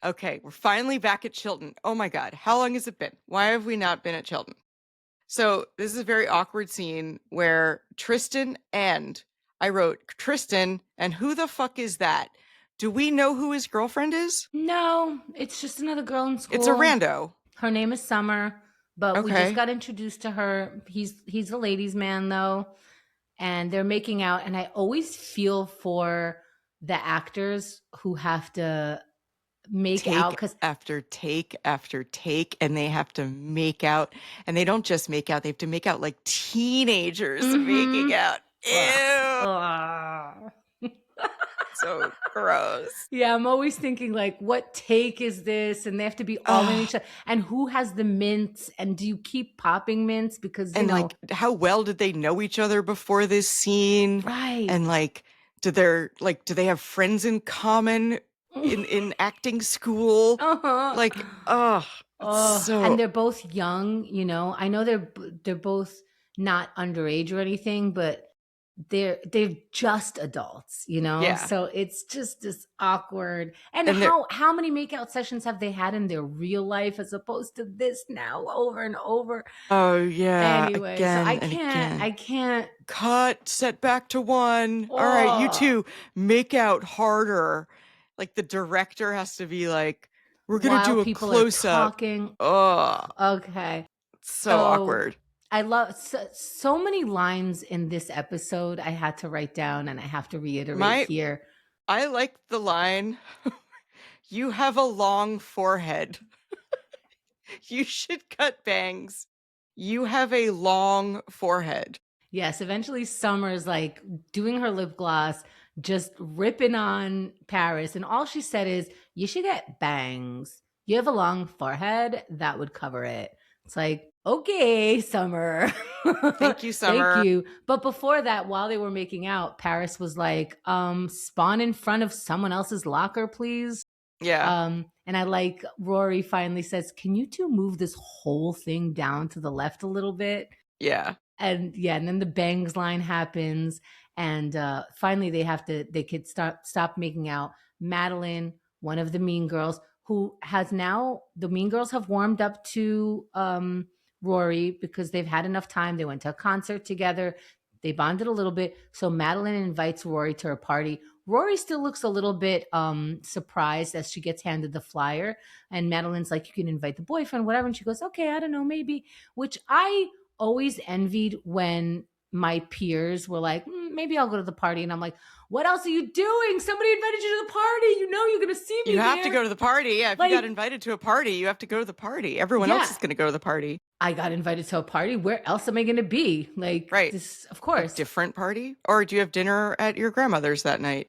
Okay, we're finally back at Chilton. Oh my God, how long has it been? Why have we not been at Chilton? So this is a very awkward scene where I wrote Tristan, and who the fuck is that? Do we know who his girlfriend is? No, it's just another girl in It's a school. rando. Her name is Summer, but we just Okay. got introduced to her. He's a ladies' man though, and they're making out. And I always feel for the actors who have to make out Take because after take after take, and they have to make out. And they don't just make out, they have to make out like teenagers making out. Ew. ugh. So gross. Yeah, I'm always thinking like, what take is this? And they have to be all in each other. And who has the mints? And do you keep popping mints? Because And like, how well did they know each other before this scene? right. And like, do they have friends in common in acting school? Uh-huh. Like, oh, it's And so. they're both young, I know they're both not underage or anything, but they're just adults, Yeah. so it's just this awkward. And And they're how many makeout sessions have they had in their real life as opposed to this now over and over? oh yeah, Anyway, so again I and can't again. I can't Cut, set back to one. All right, you oh two make out harder. Like the director has to be like, we're gonna while do a people are close up. talking. Oh, Okay. so So awkward. I love so many lines in this episode I had to write down and I have to reiterate My here. I like the line, you have a long forehead. You should cut bangs. You have a long forehead. Yes, eventually Summer's like doing her lip gloss, just ripping on Paris. And all she said is, you should get bangs. You have a long forehead, that would cover it. It's like, okay, Summer. Thank you, Thank Summer. you. But before that, while they were making out, Paris was like, spawn in front of someone else's locker, please. Yeah, And I like Rory finally says, can you two move this whole thing down to the left a little bit? yeah. And yeah, and then the bangs line happens, and finally they could stop making out. Madeline, one of the mean girls, who has now the mean girls have warmed up to Rory because they've had enough time. They went to a concert together. They bonded a little bit. So Madeline invites Rory to her party. Rory still looks a little bit surprised as she gets handed the flyer. And Madeline's like, you can invite the boyfriend, whatever. And she goes, okay, I don't know, maybe. Which I always envied when my peers were like, maybe I'll go to the party. And I'm like, what else are you doing? Somebody invited you to the party. You know you're going to see me You have there. to go to the party. Yeah, if you got invited to a party, you have to go to the party. Everyone else is going to go to the party. I got invited to a party. Where else am I going to be? Like, right. This, of course. A different party? Or do you have dinner at your grandmother's that night?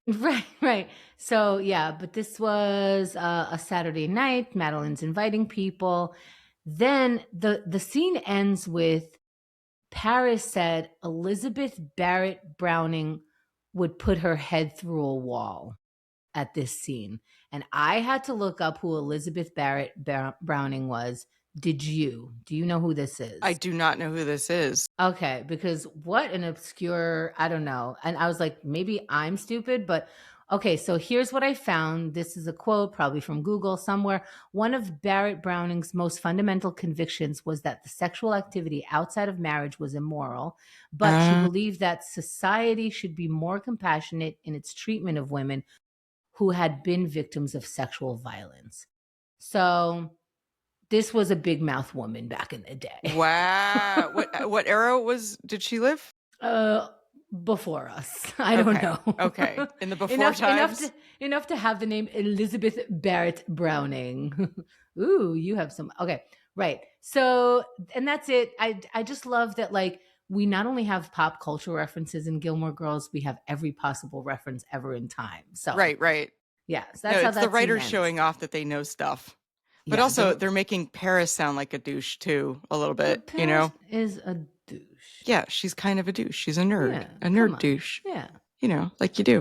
Right. So, yeah, but this was a Saturday night. Madeline's inviting people. Then the scene ends with Paris said Elizabeth Barrett Browning would put her head through a wall at this scene. And I had to look up who Elizabeth Barrett Browning was. Did you? Do you know who this is? I do not know who this is. Okay, because what an obscure, I don't know. And I was like, maybe I'm stupid, but okay, so here's what I found. This is a quote, probably from Google somewhere. One of Barrett Browning's most fundamental convictions was that the sexual activity outside of marriage was immoral, but she believed that society should be more compassionate in its treatment of women who had been victims of sexual violence. So this was a big mouth woman back in the day. Wow. What era did she live? Before us. I don't know. Okay. In the before times? Enough to have the name Elizabeth Barrett Browning. Ooh, you have some. Okay. Right. So, and that's it. I just love that, like, we not only have pop culture references in Gilmore Girls, we have every possible reference ever in time. So, right. Yeah. So that's how it's the writers showing off that they know stuff. But yeah, also, they're making Paris sound like a douche, too, a little bit, Paris is a douche. Yeah, she's kind of a douche. She's a nerd. A nerd douche. Yeah. Like you do.